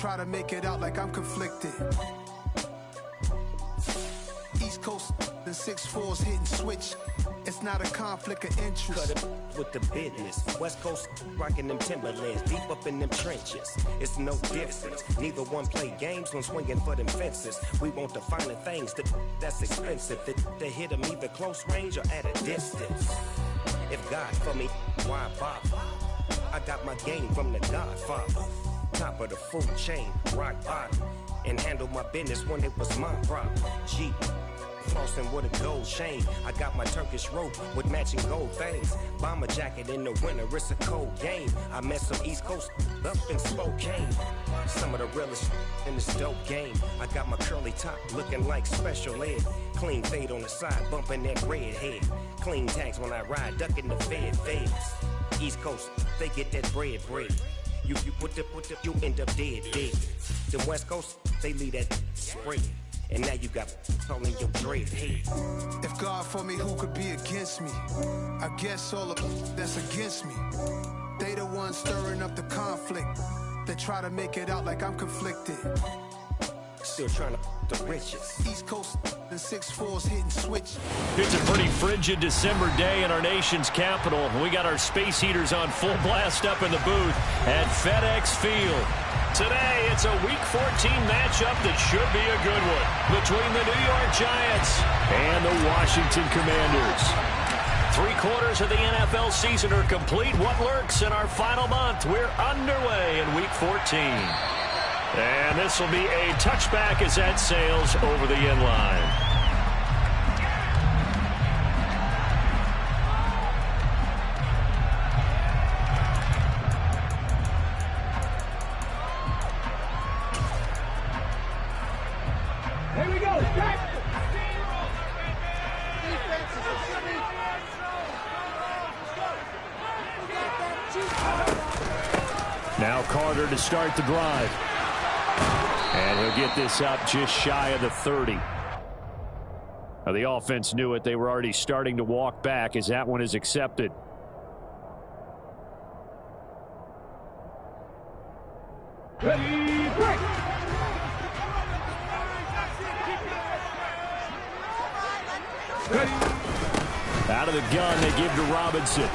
try to make it out like I'm conflicted. East Coast, the 6'4s hitting switch. It's not a conflict of interest. Cut it with the business. West Coast rocking them Timberlands, deep up in them trenches. It's no difference. Neither one play games when swinging for them fences. We want the finer things that's expensive. That hit them either close range or at a distance. If God for me, why bother? I got my game from the Godfather. Top of the food chain, rock bottom. And handle my business when it was my problem. Jeep. Flossing with a gold chain. I got my Turkish rope with matching gold things. Bomber jacket in the winter, it's a cold game. I met some East Coast up in Spokane. Some of the realest in this dope game. I got my curly top looking like special ed. Clean fade on the side, bumping that red head. Clean tags when I ride, ducking the feds. East Coast, they get that bread. You you end up dead. The West Coast, they leave that spread. And now you got all in your dread head. If God for me, who could be against me? I guess all of that's against me. They the ones stirring up the conflict. They try to make it out like I'm conflicted. Still trying to the riches. East Coast, the 6'4s hitting switch. It's a pretty frigid December day in our nation's capital. We got our space heaters on full blast up in the booth at FedEx Field. Today, it's a Week 14 matchup that should be a good one between the New York Giants and the Washington Commanders. 3/4 of the NFL season are complete. What lurks in our final month? We're underway in Week 14. And this will be a touchback as that sails over the end line. Here we go. Now Carter to start the drive. And he'll get this up just shy of the 30. Now the offense knew it. They were already starting to walk back as that one is accepted. Ready, break. Out of the gun, they give to Robinson.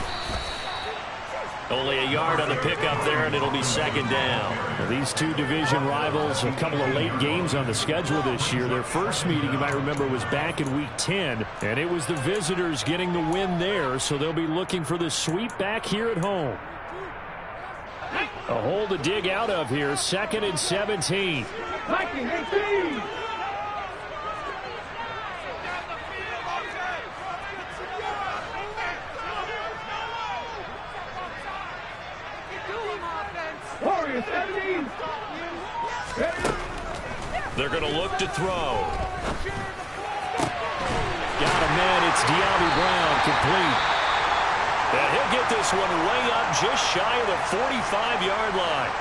Only a yard on the pickup there, and it'll be second down. Now, these two division rivals, a couple of late games on the schedule this year. Their first meeting, you might remember, was back in Week 10, and it was the visitors getting the win there, so they'll be looking for the sweep back here at home. A hole to dig out of here, 2nd and 17. Viking 18. Warriors 17. They're going to look to throw. Got a man. It's De'Ami Brown, complete. And he'll get this one way up just shy of the 45-yard line.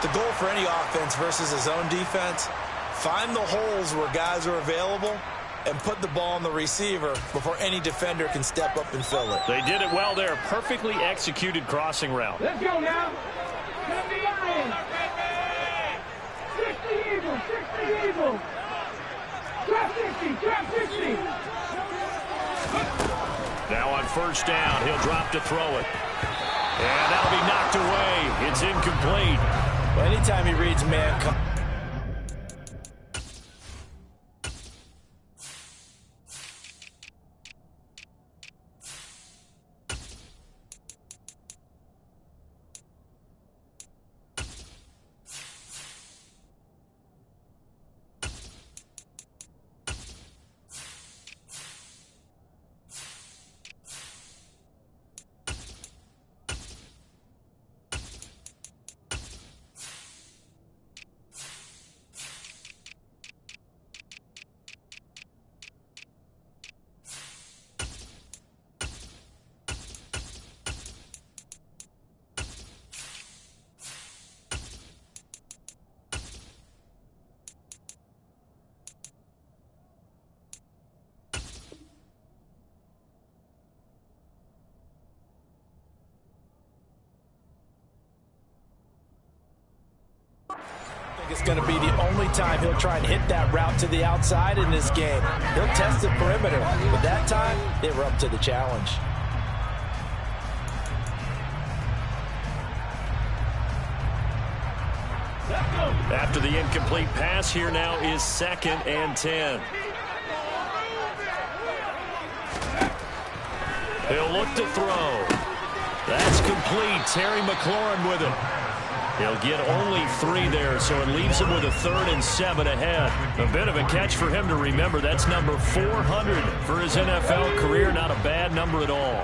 The goal for any offense versus his own defense, find the holes where guys are available and put the ball on the receiver before any defender can step up and fill it. They did it well there. Perfectly executed crossing route. Let's go now. 70 Lions. 60 Eagles. 60 Eagles. Trap 60. Trap 60. Now on first down, he'll drop to throw it. And that'll be knocked away. It's incomplete. Well, anytime he reads man come. I think it's going to be the only time he'll try and hit that route to the outside in this game. He'll test the perimeter, but that time they were up to the challenge. After the incomplete pass, here now is 2nd and 10. He'll look to throw. That's complete. Terry McLaurin with it. He'll get only 3 there, so it leaves him with a 3rd and 7 ahead. A bit of a catch for him to remember. That's number 400 for his NFL career. Not a bad number at all.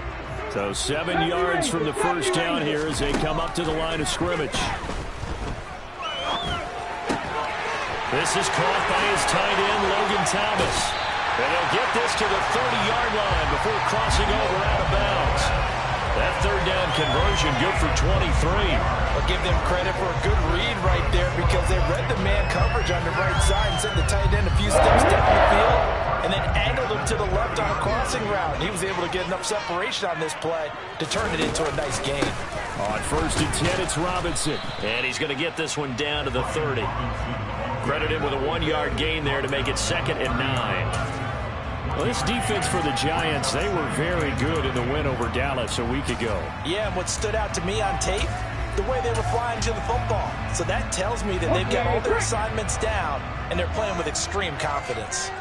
So 7 yards from the first down here as they come up to the line of scrimmage. This is caught by his tight end, Logan Thomas. And he'll get this to the 30-yard line before crossing over out of bounds. That 3rd down conversion good for 23. I'll give them credit for a good read right there because they read the man coverage on the right side and sent the tight end a few steps down the field and then angled him to the left on a crossing route. And he was able to get enough separation on this play to turn it into a nice gain. On 1st and 10, it's Robinson. And he's going to get this one down to the 30. Credit him with a 1-yard gain there to make it 2nd and 9. Well, this defense for the Giants, they were very good in the win over Dallas a week ago. Yeah, and what stood out to me on tape, the way they were flying to the football. So that tells me that they've got all their assignments down, and they're playing with extreme confidence.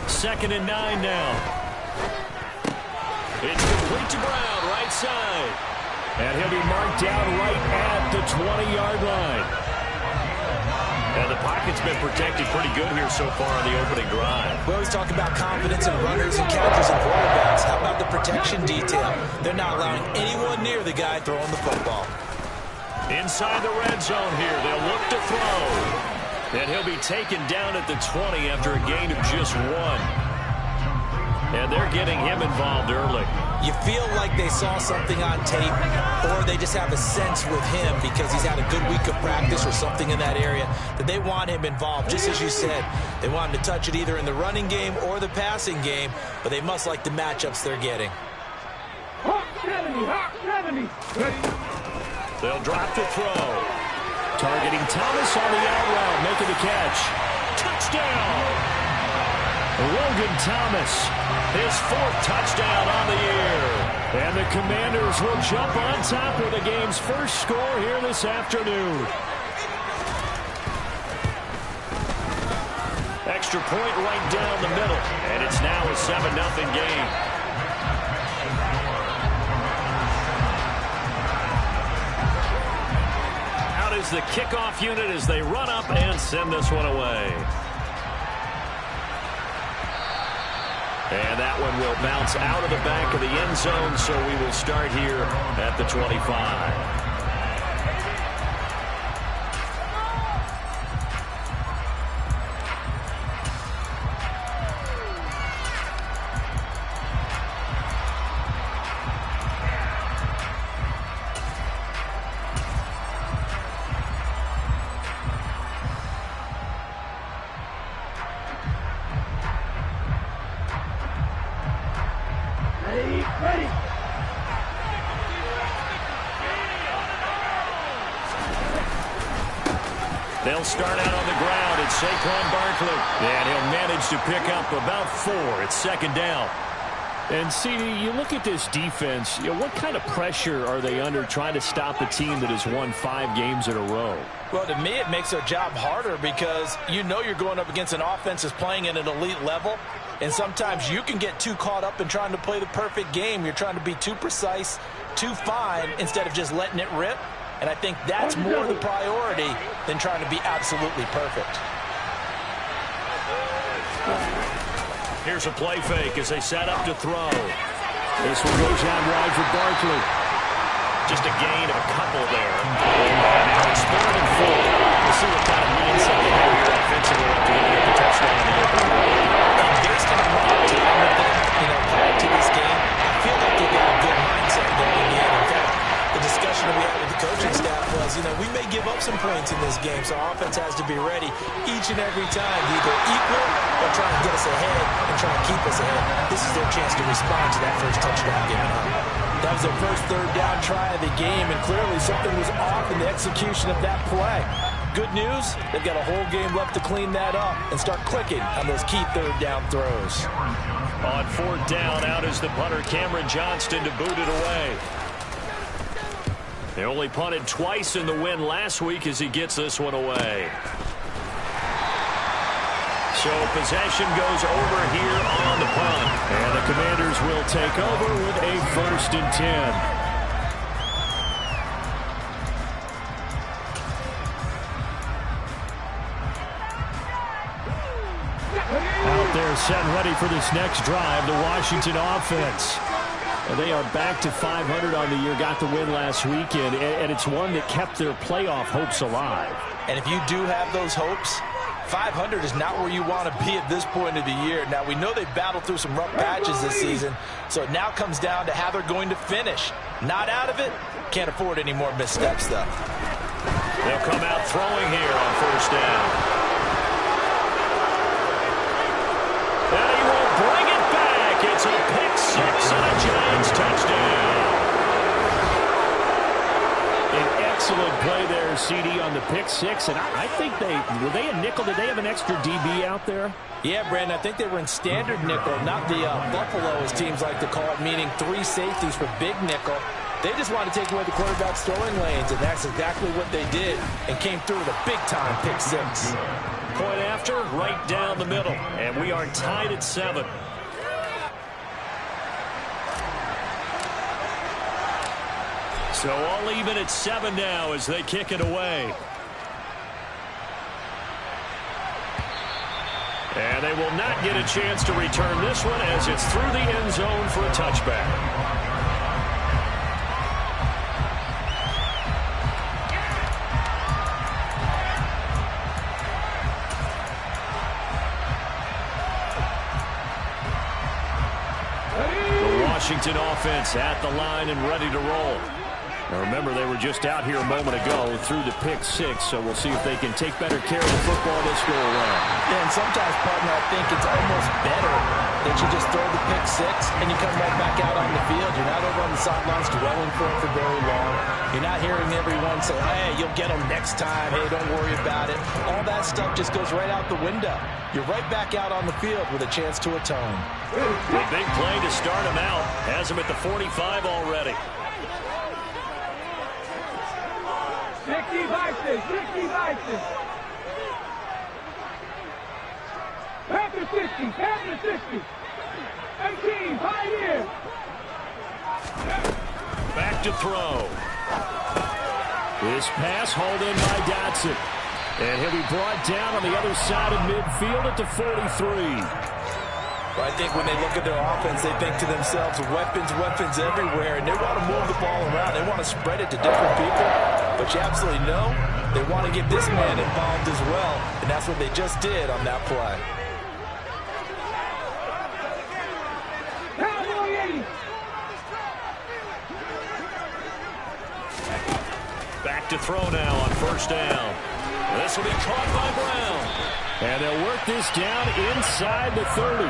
2nd and 9 now. It's complete to Brown, right side. And he'll be marked down right at the 20-yard line. And the pocket's been protected pretty good here so far on the opening drive. We always talk about confidence in runners and catchers and quarterbacks. How about the protection detail? They're not allowing anyone near the guy throwing the football. Inside the red zone here, they'll look to throw. And he'll be taken down at the 20 after a gain of just 1. And they're getting him involved early. You feel like they saw something on tape, or they just have a sense with him because he's had a good week of practice or something in that area that they want him involved. Just as you said, they want him to touch it either in the running game or the passing game, but they must like the matchups they're getting. They'll drop the throw. Targeting Thomas on the out route, making the catch. Touchdown! Logan Thomas, his 4th touchdown on the year. And the Commanders will jump on top with the game's first score here this afternoon. Extra point right down the middle, and it's now a 7-0 game. Out is the kickoff unit as they run up and send this one away. And that one will bounce out of the back of the end zone, so we will start here at the 25. They'll start out on the ground. It's Saquon Barkley. And he'll manage to pick up about 4. It's 2nd down. And, CD, you look at this defense, what kind of pressure are they under trying to stop a team that has won 5 games in a row? Well, to me, it makes their job harder because you know you're going up against an offense that's playing at an elite level. And sometimes you can get too caught up in trying to play the perfect game. You're trying to be too precise, too fine, instead of just letting it rip. And I think that's more the priority than trying to be absolutely perfect. Here's a play fake as they set up to throw. This one goes out wide for Barkley. Just a gain of a couple there. And now it's 3rd and 4. We'll see what kind of mindset they have here offensively after they get the touchdown in the opening game. And based on a lot of time with them, prior to this game, I feel like they've got a good mindset going in. In fact, the discussion that we had with the coaching staff was, we may give up some points in this game, so our offense has to be ready each and every time to either equal or try and get us ahead and try and keep us ahead. This is their chance to respond to that first touchdown given up. That was their first third down try of the game, and clearly something was off in the execution of that play. Good news, they've got a whole game left to clean that up and start clicking on those key third down throws. On fourth down, out is the punter, Cameron Johnston, to boot it away. They only punted twice in the win last week as he gets this one away. So possession goes over here on the punt. And the Commanders will take over with a 1st and 10. Out there set and ready for this next drive, the Washington offense. And they are back to 500 on the year, got the win last weekend, and it's one that kept their playoff hopes alive. And if you do have those hopes, 500 is not where you want to be at this point of the year. Now, we know they've battled through some rough patches this season, so it now comes down to how they're going to finish. Not out of it. Can't afford any more missteps, though. They'll come out throwing here on 1st down. And he will bring it back. It's a pick 6 and a Giants touchdown. An excellent play there, CD, on the pick 6. And I think were they a nickel? Did they have an extra DB out there? Yeah, Brandon, I think they were in standard nickel, not the Buffalo, as teams like to call it, meaning 3 safeties for big nickel. They just want to take away the quarterback's throwing lanes, and that's exactly what they did, and came through with a big-time pick 6. Point after, right down the middle, and we are tied at 7. So all even at 7 now as they kick it away. And they will not get a chance to return this one as it's through the end zone for a touchback. Washington offense at the line and ready to roll. Now remember, they were just out here a moment ago through the pick 6, so we'll see if they can take better care of the football this go around. Yeah, and sometimes, partner, I think it's almost better that you just throw the pick 6 and you come right back out on the field. You're not over on the sidelines dwelling for it for very long. You're not hearing everyone say, hey, you'll get them next time. Hey, don't worry about it. All that stuff just goes right out the window. You're right back out on the field with a chance to atone. A big play to start him out. Has him at the 45 already. Ricky Vices. Panther 60. 18, Pioneer. Back to throw. This pass hauled in by Dotson. And he'll be brought down on the other side of midfield at the 43. I think when they look at their offense, they think to themselves, weapons everywhere, and they want to move the ball around. They want to spread it to different people. But you absolutely know they want to get this man involved as well, and that's what they just did on that play. Back to throw now on 1st down. This will be caught by Brown. And they'll work this down inside the 30.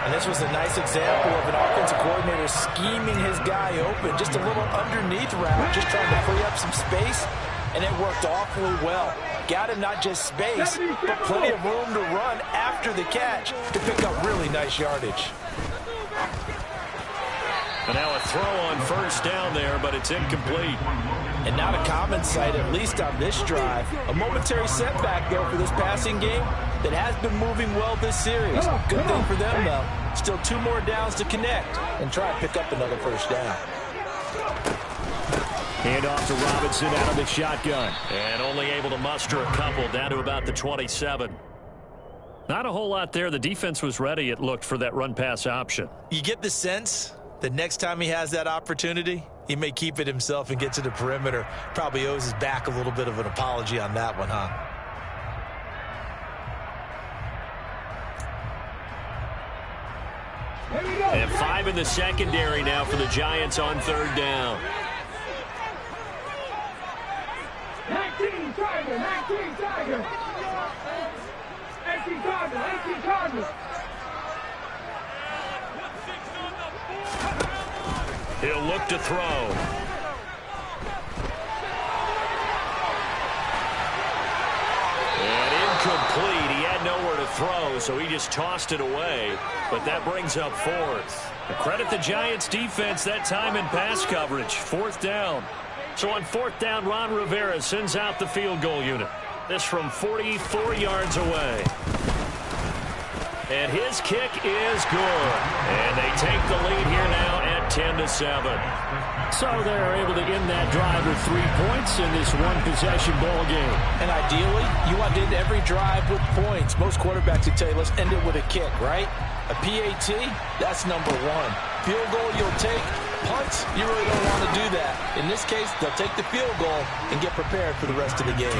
And this was a nice example of an offensive coordinator scheming his guy open. Just a little underneath route, just trying to free up some space. And it worked awfully well. Got him not just space, but plenty of room to run after the catch to pick up really nice yardage. And now a throw on 1st down there, but it's incomplete. And not a common sight, at least on this drive. A momentary setback, though, for this passing game that has been moving well this series. Good thing for them, though. Still 2 more downs to connect and try and pick up another 1st down. Hand off to Robinson out of the shotgun. And only able to muster a couple down to about the 27. Not a whole lot there. The defense was ready, it looked, for that run-pass option. You get the sense that next time he has that opportunity, he may keep it himself and get to the perimeter. Probably owes his back a little bit of an apology on that one, huh? And 5 in the secondary now for the Giants on 3rd down. 19 Tiger. 18 Cardinals. He'll look to throw. And incomplete. He had nowhere to throw, so he just tossed it away. But that brings up fourth. Credit the Giants defense that time in pass coverage. Fourth down. So on fourth down, Ron Rivera sends out the field goal unit. This from 44 yards away. And his kick is good. And they take the lead here now at 10-7. So they're able to end that drive with 3 points in this one-possession ball game. And ideally, you want to end every drive with points. Most quarterbacks would tell you, let's end it with a kick, right? A PAT, that's number one. Field goal, you'll take. Punts, you really don't want to do that. In this case, they'll take the field goal and get prepared for the rest of the game.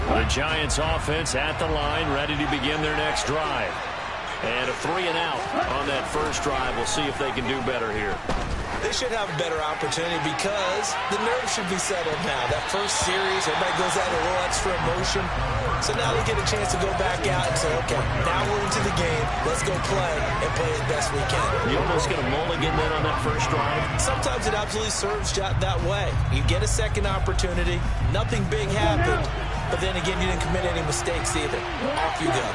The Giants offense at the line, ready to begin their next drive. And a 3 and out on that first drive. We'll see if they can do better here. They should have a better opportunity because the nerves should be settled now. That first series, everybody goes out a little extra emotion. So now they get a chance to go back out and say, okay, now we're into the game. Let's go play and play as best we can. You almost get a mulligan then on that first drive. Sometimes it absolutely serves that way. You get a second opportunity. Nothing big happened. But then again, you didn't commit any mistakes either. Off you go.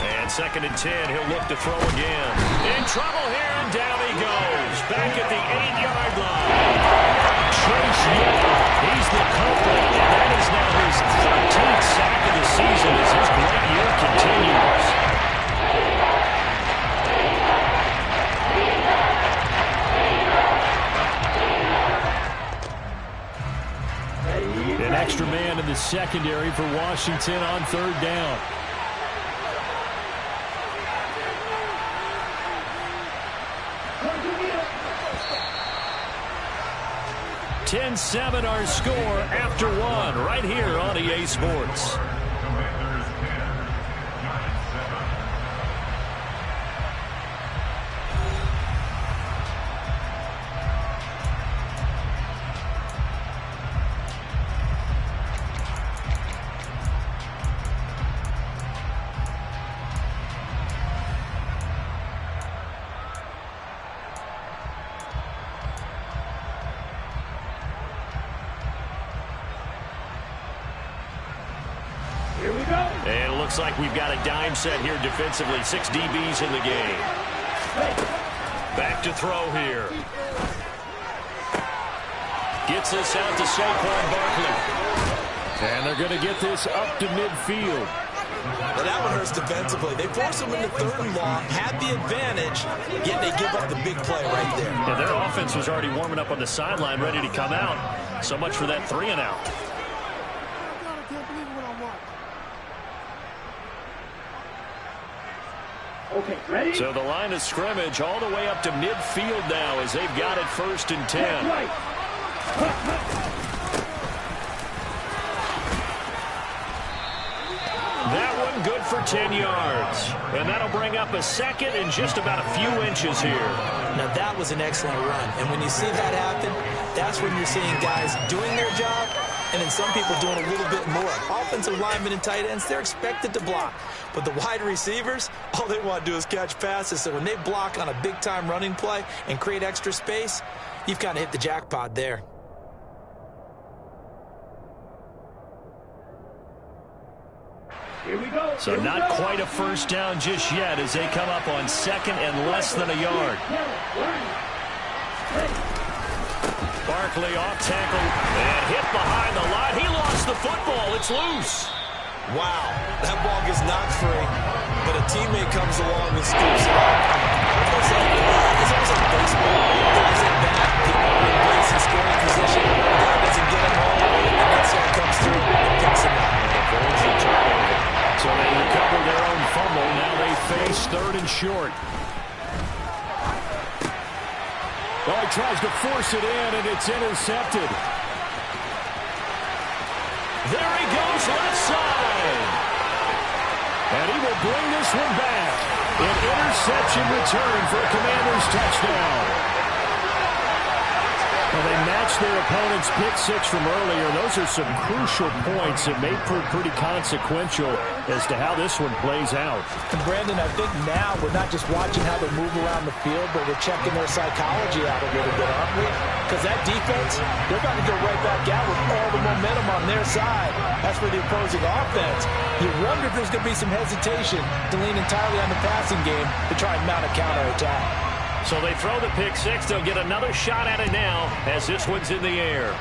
And 2nd and 10, he'll look to throw again. In trouble here, and down he goes. Back at the 8-yard line. Chase Young, he's the culprit, and that is now his 13th sack of the season as his great year continues. An extra man in the secondary for Washington on 3rd down. (10-7) our score after 1 right here on EA Sports. And it looks like we've got a dime set here defensively. 6 DBs in the game. Back to throw here. Gets this out to Saquon Barkley. And they're going to get this up to midfield. Well, that one hurts defensively. They force him into 3rd and long, had the advantage, yet they give up the big play right there. Yeah, their offense was already warming up on the sideline, ready to come out. So much for that 3 and out. Okay, ready? So the line of scrimmage all the way up to midfield now as they've got it 1st and 10. Right. That one good for 10 yards. And that'll bring up a 2nd and just about a few inches here. Now that was an excellent run. And when you see that happen, that's when you're seeing guys doing their job and then some people doing a little bit more. Offensive linemen and tight ends, they're expected to block. But the wide receivers, all they want to do is catch passes. So when they block on a big-time running play and create extra space, you've kind of hit the jackpot there. Here we go. So not quite a first down just yet as they come up on 2nd and less than a yard. Barkley off tackle and hit behind the line. He lost the football. It's loose. Wow, that ball gets knocked free, but a teammate comes along and scoops it up. It's almost like baseball. Guys at bat, the opponent breaks in scoring position. The guy doesn't get him home, and that song comes through and picks him up. So they recover their own fumble. Now they face 3rd and short. Oh, he tries to force it in, and it's intercepted. There he goes, left side. And he will bring this one back. An interception return for a Commanders touchdown. Well, they matched their opponent's pick six from earlier. Those are some crucial points that may prove pretty consequential as to how this one plays out. And Brandon, I think now we're not just watching how they move around the field, but we're checking their psychology out a little bit, aren't we? Because that defense, they're about to go right back out with all the momentum on their side. As for the opposing offense, you wonder if there's going to be some hesitation to lean entirely on the passing game to try and mount a counterattack. So they throw the pick six. They'll get another shot at it now as this one's in the air.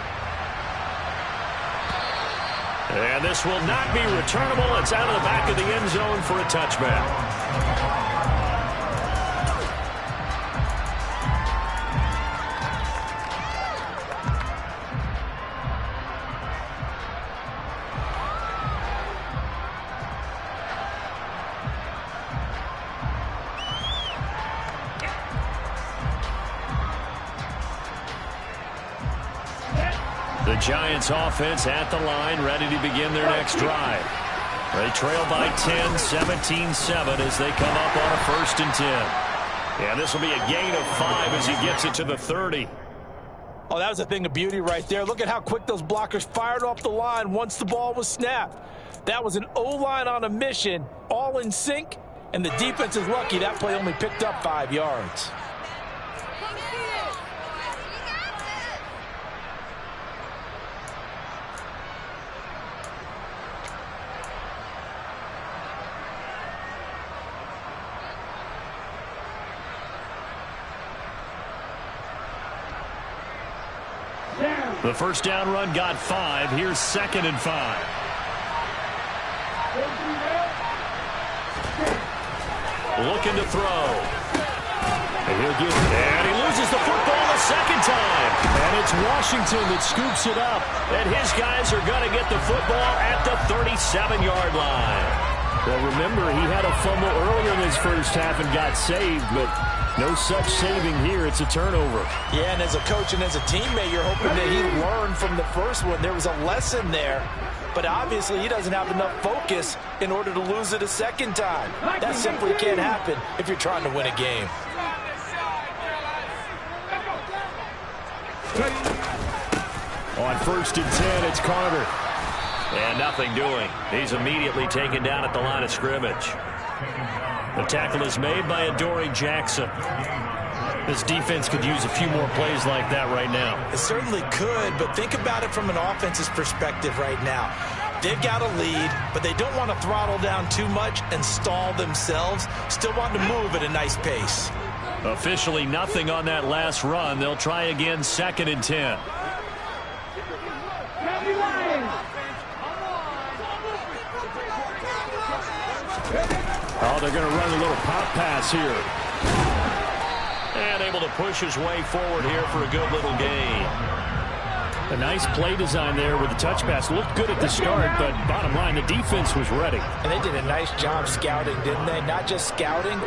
And this will not be returnable. It's out of the back of the end zone for a touchback. The Giants offense at the line, ready to begin their next drive. They trail by 10, 17-7 as they come up on a 1st and 10. And this will be a gain of 5 as he gets it to the 30. Oh, that was a thing of beauty right there. Look at how quick those blockers fired off the line once the ball was snapped. That was an O-line on a mission, all in sync, and the defense is lucky that play only picked up 5 yards. The first down run got 5. Here's 2nd and 5. Looking to throw. And he loses the football a second time. And it's Washington that scoops it up. And his guys are going to get the football at the 37-yard line. Well, remember, he had a fumble earlier in his first half and got saved, but no such saving here. It's a turnover. Yeah, and as a coach and as a teammate, you're hoping that he learned from the first one. There was a lesson there, but obviously he doesn't have enough focus in order to lose it a second time. That simply can't happen if you're trying to win a game. On 1st and 10, it's Carter. And nothing doing. He's immediately taken down at the line of scrimmage. The tackle is made by Adoree Jackson. This defense could use a few more plays like that right now. It certainly could, but think about it from an offense's perspective right now. They've got a lead, but they don't want to throttle down too much and stall themselves. Still want to move at a nice pace. Officially nothing on that last run. They'll try again 2nd and 10. Oh, they're going to run a little pop pass here. And able to push his way forward here for a good little gain. A nice play design there with the touch pass. Looked good at the start, but bottom line, the defense was ready. And they did a nice job scouting, didn't they? Not just scouting,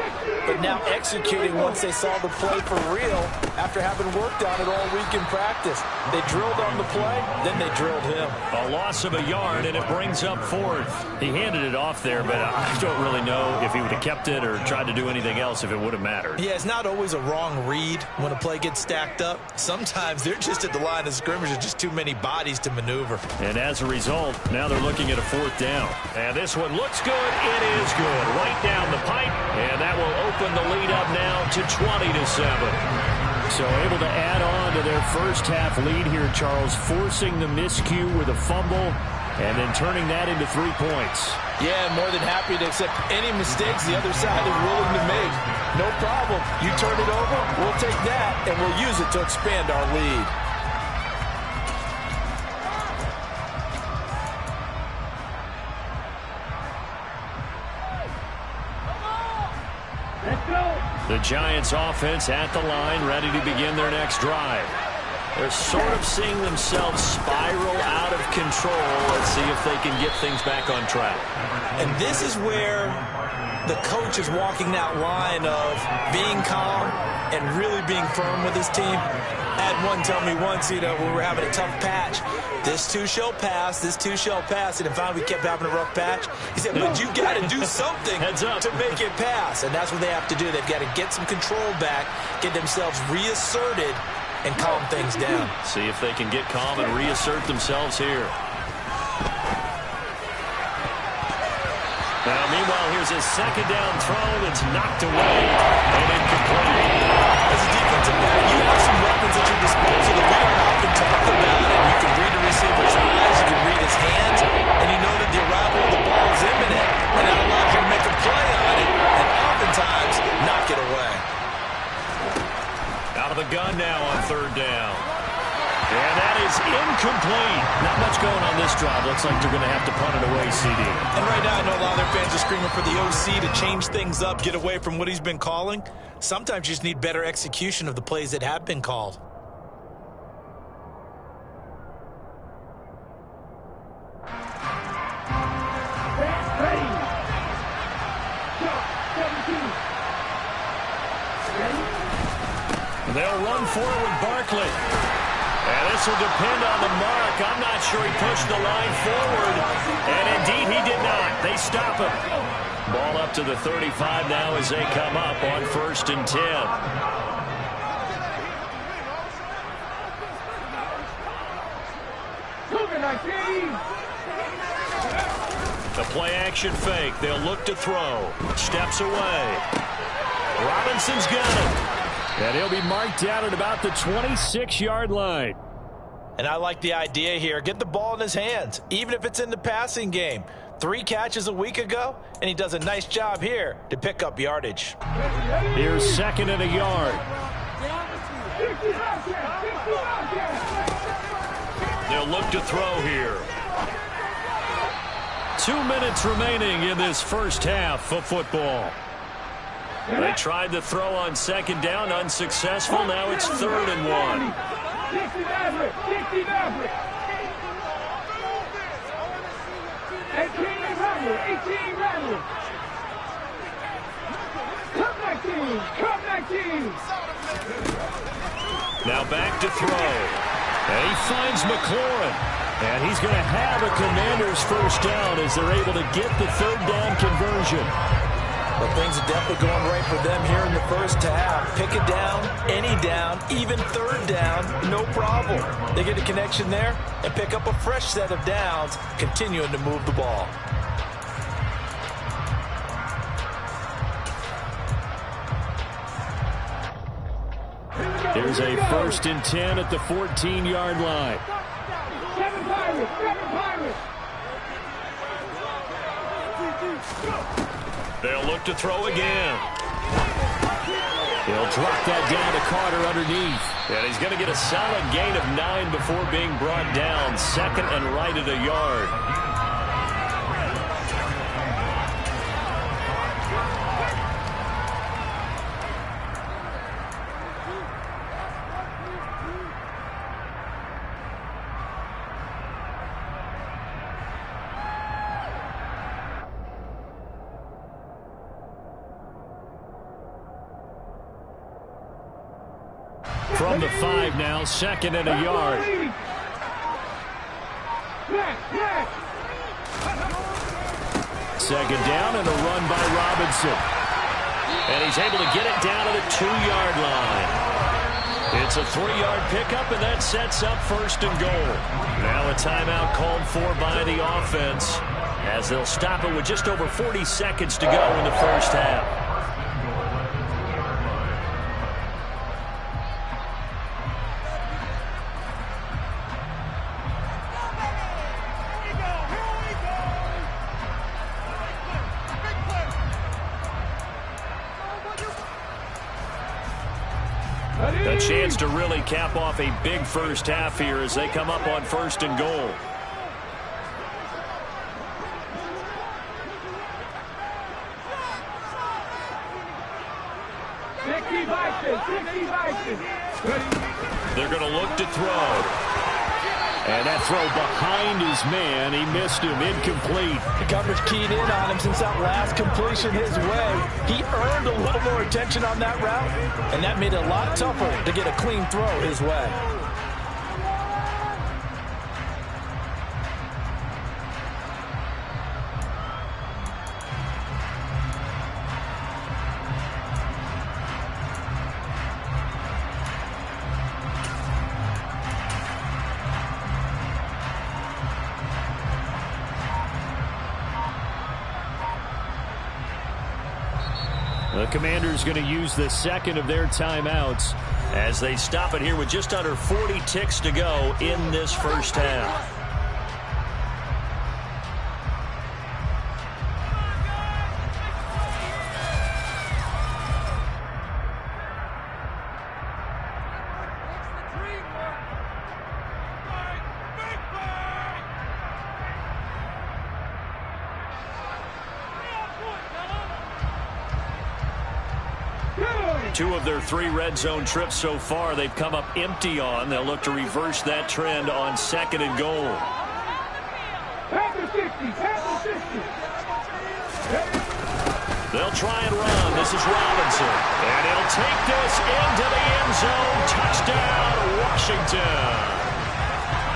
but now executing once they saw the play for real after having worked on it all week in practice. They drilled on the play, then they drilled him. A loss of a yard, and it brings up 4th. He handed it off there, but I don't really know if he would have kept it or tried to do anything else if it would have mattered. Yeah, it's not always a wrong read when a play gets stacked up. Sometimes they're just at the line of scrimmage. It's just too many bodies to maneuver. And as a result, now they're looking at a 4th down. And this one looks good. It is good. Right down the pipe. And that will open the lead up now to 20-7. So able to add on to their first half lead here, Charles, forcing the miscue with a fumble and then turning that into 3 points. Yeah, more than happy to accept any mistakes the other side is willing to make. No problem. You turn it over, we'll take that, and we'll use it to expand our lead. The Giants offense at the line, ready to begin their next drive. They're sort of seeing themselves spiral out of control. Let's see if they can get things back on track. And this is where the coach is walking that line of being calm and really being firm with his team. I had one tell me once, when we were having a tough patch, this too shall pass, this too shall pass. And finally we kept having a rough patch. He said, but you got to do something to make it pass. And that's what they have to do. They've got to get some control back, get themselves reasserted, and calm things down. See if they can get calm and reassert themselves here. Now, meanwhile, here's his second down throw that's knocked away and incomplete. As a defensive back, you have some weapons at your disposal that we don't often talk about. And you can read the receiver's eyes, you can read his hands, and you know that the arrival of the ball is imminent, and that allows you to make a play on it, and oftentimes knock it away. Out of the gun now on third down. And that is incomplete. Not much going on this drive. Looks like they're going to have to punt it away, CD. And right now, I know a lot of their fans are screaming for the OC to change things up, get away from what he's been calling. Sometimes you just need better execution of the plays that have been called. They'll run forward Barkley. And this will depend on the mark. I'm not sure he pushed the line forward. And indeed, he did not. They stop him. Ball up to the 35 now as they come up on 1st and 10. The play-action fake. They'll look to throw. Steps away. Robinson's got him. And he'll be marked out at about the 26-yard line. And I like the idea here. Get the ball in his hands, even if it's in the passing game. 3 catches a week ago, and he does a nice job here to pick up yardage. Here's 2nd and a yard. They'll look to throw here. 2 minutes remaining in this first half of football. They tried the throw on 2nd down, unsuccessful. Now it's 3rd and 1. 18. Now back to throw. And he finds McLaurin. And he's going to have a Commanders first down as they're able to get the 3rd down conversion. But things are definitely going right for them here in the first half. Pick it down, any down, even 3rd down, no problem. They get a connection there and pick up a fresh set of downs, continuing to move the ball. Here's a 1st and 10 at the 14-yard line. 7 Pirates. They'll look to throw again. He'll drop that down to Carter underneath. And he's going to get a solid gain of 9 before being brought down. 2nd and right at a yard. From the 5 now, 2nd and a yard. Second down and a run by Robinson. And he's able to get it down to the 2-yard line. It's a 3-yard pickup, and that sets up 1st and goal. Now a timeout called for by the offense as they'll stop it with just over 40 seconds to go in the first half. A chance to really cap off a big first half here as they come up on 1st and goal. They're going to look to throw. And that throw behind his man. He missed him. Incomplete. The coverage keyed in on him since that last completion his way. He earned a little more attention on that route, and that made it a lot tougher to get a clean throw his way. The Commanders going to use the second of their timeouts as they stop it here with just under 40 ticks to go in this first half. Two of their three red zone trips so far, they've come up empty on. They'll look to reverse that trend on second and goal. They'll try and run. This is Robinson. And he'll take this into the end zone. Touchdown, Washington.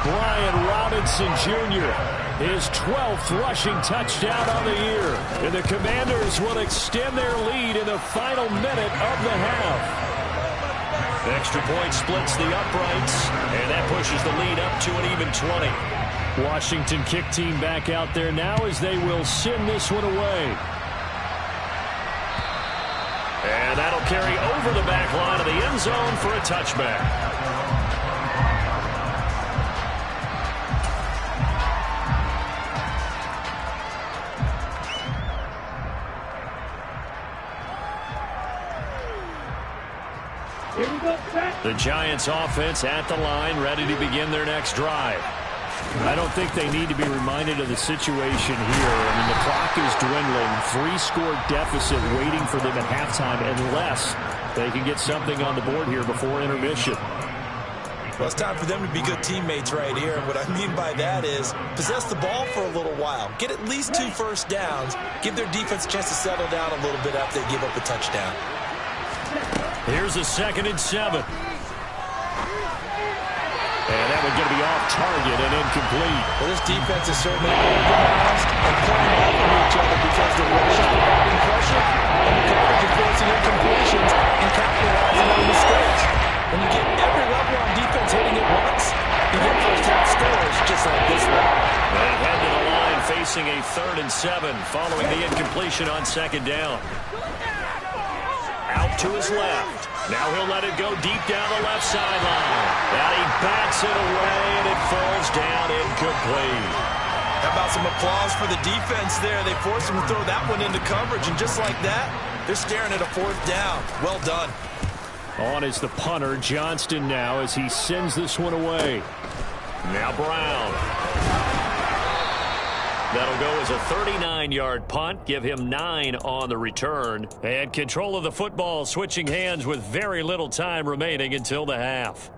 Brian Robinson Jr., his 12th rushing touchdown on the year. And the Commanders will extend their lead in the final minute of the half. Extra point splits the uprights, and that pushes the lead up to an even 20. Washington kick team back out there now as they will send this one away. And that'll carry over the back line of the end zone for a touchback. The Giants offense at the line, ready to begin their next drive. I don't think they need to be reminded of the situation here. I mean, the clock is dwindling. 3-score deficit waiting for them at halftime unless they can get something on the board here before intermission. Well, it's time for them to be good teammates right here. And what I mean by that is possess the ball for a little while. Get at least 2 first downs. Give their defense a chance to settle down a little bit after they give up a touchdown. Here's a 2nd and 7. And that would get to be off target and incomplete. Well, this defense is certainly organized and playing off of each other because the rush is providing pressure and the coverage is forcing incompletions and capitalizing on mistakes. When you get every level on defense hitting it once, you get first-half scores just like this one. And head to the line facing a 3rd and 7 following the incompletion on 2nd down. Out to his left. Now he'll let it go deep down the left sideline. And he bats it away, and it falls down incomplete. How about some applause for the defense there? They forced him to throw that one into coverage, and just like that, they're staring at a 4th down. Well done. On is the punter, Johnston now, as he sends this one away. Now Brown. That'll go as a 39-yard punt, give him 9 on the return. And control of the football switching hands with very little time remaining until the half.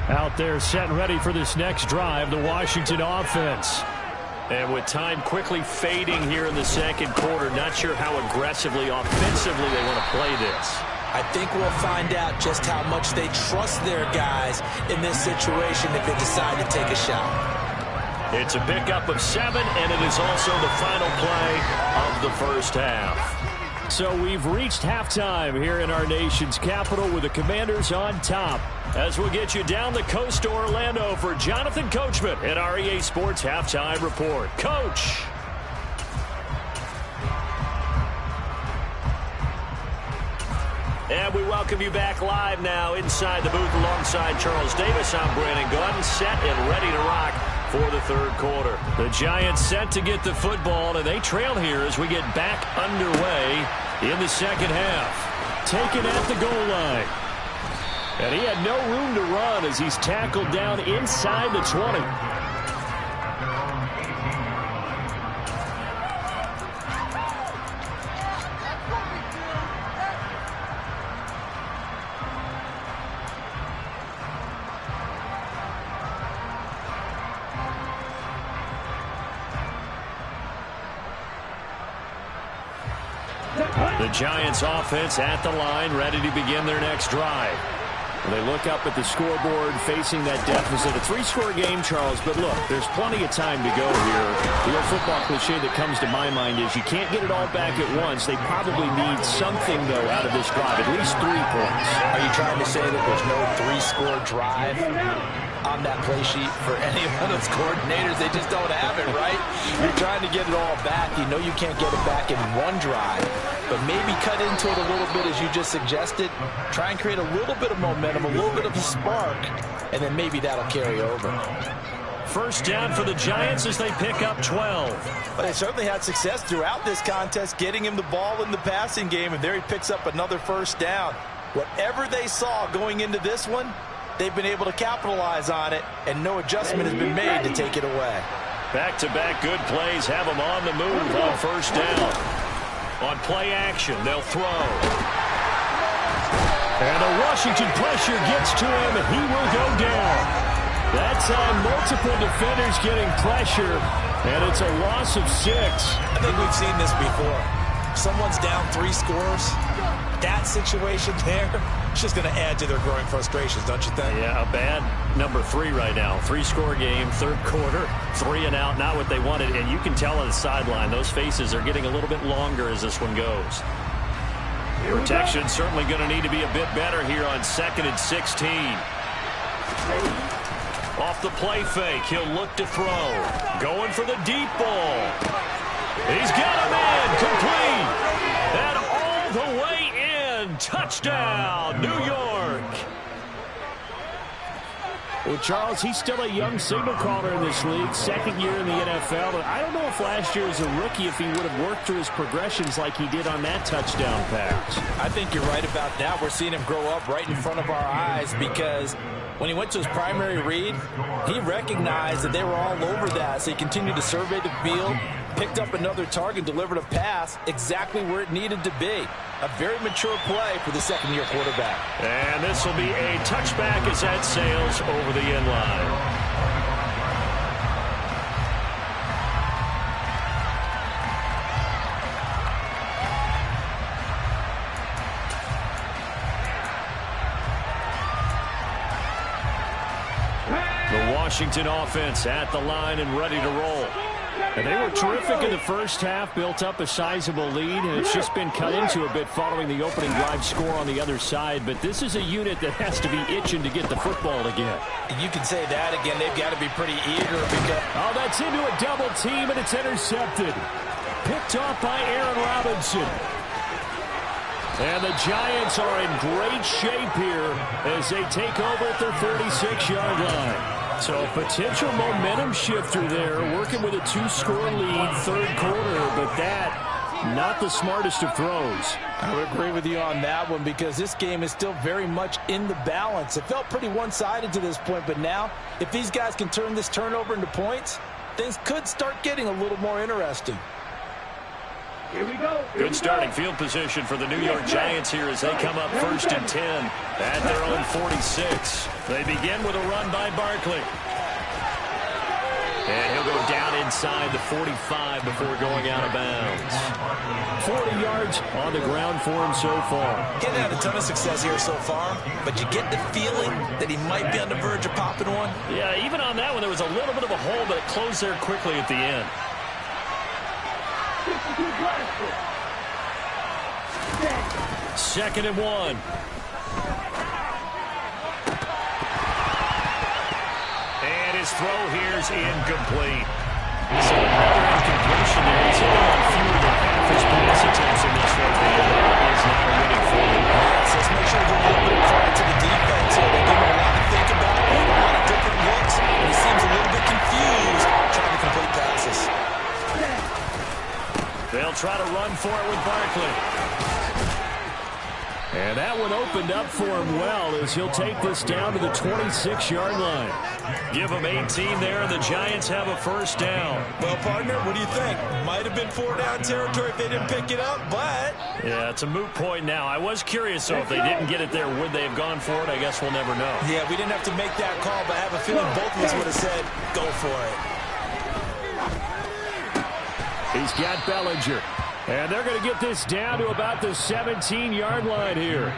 Out there set and ready for this next drive, the Washington offense. And with time quickly fading here in the 2nd quarter, not sure how aggressively, offensively they want to play this. I think we'll find out just how much they trust their guys in this situation if they decide to take a shot. It's a pickup of 7, and it is also the final play of the first half. So we've reached halftime here in our nation's capital with the Commanders on top. As we'll get you down the coast to Orlando for Jonathan Coachman at our EA Sports Halftime Report. Coach. And we welcome you back live now inside the booth alongside Charles Davis. I'm Brandon Gordon, set and ready to rock for the 3rd quarter. The Giants set to get the football, and they trail here as we get back underway in the 2nd half. Taken at the goal line. And he had no room to run as he's tackled down inside the 20. The Giants offense at the line, ready to begin their next drive. They look up at the scoreboard facing that deficit. A 3-score game, Charles, but look, there's plenty of time to go here. The old football cliche that comes to my mind is you can't get it all back at once. They probably need something, though, out of this drive, at least 3 points. Are you trying to say that there's no 3-score drive on that play sheet for any of those coordinators? They just don't have it, right? You're trying to get it all back. You know you can't get it back in one drive, but maybe cut into it a little bit as you just suggested. Try and create a little bit of momentum, a little bit of a spark, and then maybe that'll carry over. First down for the Giants as they pick up 12. But they certainly had success throughout this contest getting him the ball in the passing game, and there he picks up another first down. Whatever they saw going into this one, they've been able to capitalize on it, and no adjustment has been made to take it away. Back-to-back good plays have them on the move on first down. On play action, they'll throw. And the Washington pressure gets to him, and he will go down. That time, multiple defenders getting pressure, and it's a loss of 6. I think we've seen this before. Someone's down 3 scores. That situation there, it's just going to add to their growing frustrations, don't you think? Yeah, a bad number 3 right now. 3-score game, third quarter, 3 and out, not what they wanted. And you can tell on the sideline, those faces are getting a little bit longer as this one goes. Protection certainly going to need to be a bit better here on 2nd and 16. Off the play fake, he'll look to throw. Going for the deep ball. He's got a man complete. And all the way in. Touchdown, New York. Well, Charles, he's still a young signal caller in this league, 2nd year in the NFL. And I don't know if last year as a rookie if he would have worked through his progressions like he did on that touchdown pass. I think you're right about that. We're seeing him grow up right in front of our eyes because when he went to his primary read, he recognized that they were all over that. So he continued to survey the field, picked up another target, delivered a pass exactly where it needed to be. A very mature play for the 2nd-year quarterback. And this will be a touchback as that sails over the end line. The Washington offense at the line and ready to roll. And they were terrific in the first half, built up a sizable lead, and it's just been cut into a bit following the opening drive score on the other side. But this is a unit that has to be itching to get the football again. You can say that again. They've got to be pretty eager because... Oh, that's into a double team, and it's intercepted. Picked off by Aaron Robinson. And the Giants are in great shape here as they take over at their 36-yard line. So a potential momentum shifter there, working with a 2-score lead, third quarter, but that, not the smartest of throws. I would agree with you on that one because this game is still very much in the balance. It felt pretty one-sided to this point, but now, if these guys can turn this turnover into points, things could start getting a little more interesting. Here we go. Good starting field position for the New York Giants here as they come up 1st and 10 at their own 46. They begin with a run by Barkley. And he'll go down inside the 45 before going out of bounds. 40 yards on the ground for him so far. Getting had a ton of success here so far, but you get the feeling that he might be on the verge of popping one. Yeah, even on that one, there was a little bit of a hole, but it closed there quickly at the end. 2nd and 1. And his throw here is incomplete. So another incompletion there. He's only on fewer than half his pass attempts in this one. That is not winning for him. So let's make sure we're a little bit quiet to the defense here. They give him a lot to think about, a lot of different looks, and he seems a little bit confused trying to complete passes. They'll try to run for it with Barkley. And that one opened up for him well as he'll take this down to the 26-yard line. Give him 18 there, and the Giants have a first down. Well, partner, what do you think? Might have been 4-down territory if they didn't pick it up, but... Yeah, it's a moot point now. I was curious, so if they didn't get it there, would they have gone for it? I guess we'll never know. Yeah, we didn't have to make that call, but I have a feeling both of us would have said, go for it. He's got Bellinger. And they're going to get this down to about the 17-yard line here.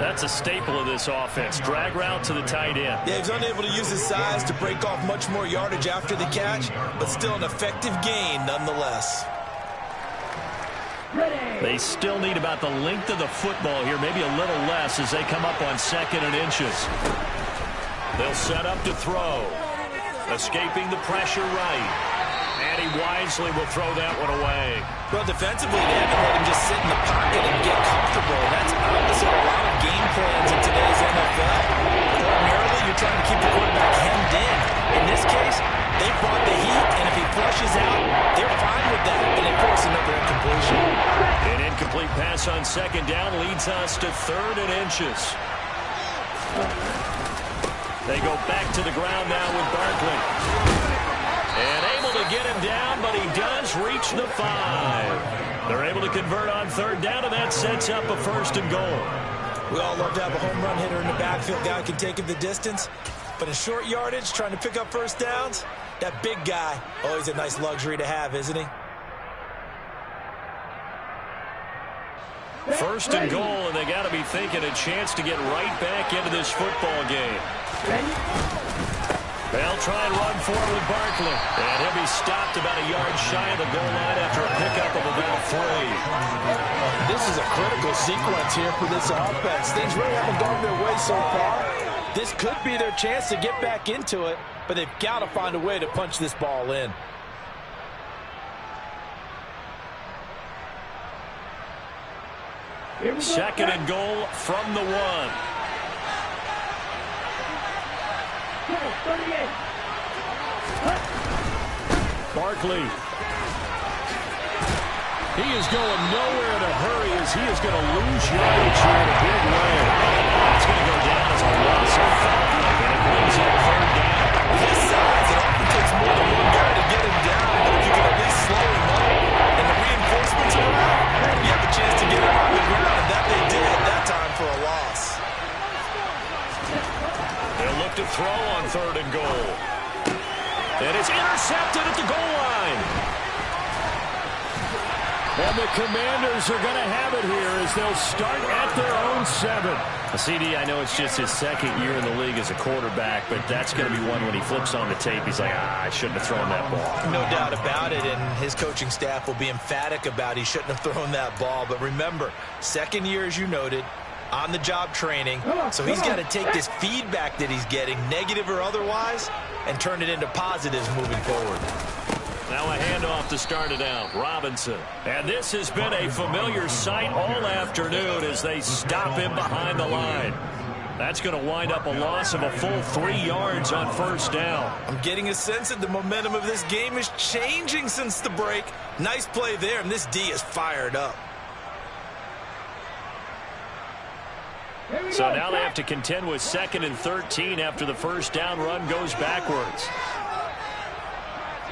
That's a staple of this offense. Drag route to the tight end. Yeah, he's unable to use his size to break off much more yardage after the catch, but still an effective gain nonetheless. They still need about the length of the football here, maybe a little less as they come up on 2nd and inches. They'll set up to throw. Escaping the pressure right. And he wisely will throw that one away. Well, defensively, they haven't let him just sit in the pocket and get comfortable. That's opposite a lot of game plans in today's NFL. Ordinarily, you're trying to keep the quarterback hemmed in. In this case, they brought the heat, and if he flushes out, they're fine with that, and they force another incompletion. An incomplete pass on 2nd down leads us to 3rd and inches. They go back to the ground now with Barkley. And able to get him down, but he does reach the 5. They're able to convert on 3rd down, and that sets up a 1st and goal. We all love to have a home run hitter in the backfield. Guy can take him the distance. But in short yardage, trying to pick up 1st downs, that big guy, always a nice luxury to have, isn't he? 1st and goal, and they got to be thinking a chance to get right back into this football game. They'll try and run forward with Barkley. And he'll be stopped about a yard shy of the goal line after a pickup of about 3. This is a critical sequence here for this offense. Things really haven't gone their way so far. This could be their chance to get back into it, but they've got to find a way to punch this ball in. Second and goal from the 1. Barkley. He is going nowhere in a hurry as he is going to lose yardage here in a big way. It's going to go down as a loss of 5, and it brings up 3rd down. His size, it often takes more than one guy to get him down, but if you can at least slow him up and the reinforcements are around, you have a chance to get him on the ground, and that they did that time for a loss. They'll look to throw on 3rd and goal. And it's intercepted at the goal line. And the Commanders are going to have it here as they'll start at their own 7. CD, I know it's just his 2nd year in the league as a quarterback, but that's going to be one when he flips on the tape, he's like, I shouldn't have thrown that ball. No doubt about it, and his coaching staff will be emphatic about he shouldn't have thrown that ball. But remember, 2nd year, as you noted, on-the-job training, so he's got to take this feedback that he's getting, negative or otherwise, and turn it into positives moving forward. Now a handoff to start it out. Robinson. And this has been a familiar sight all afternoon as they stop him behind the line. That's going to wind up a loss of a full 3 yards on 1st down. I'm getting a sense that the momentum of this game is changing since the break. Nice play there, and this D is fired up. So now they have to contend with 2nd and 13 after the 1st down run goes backwards.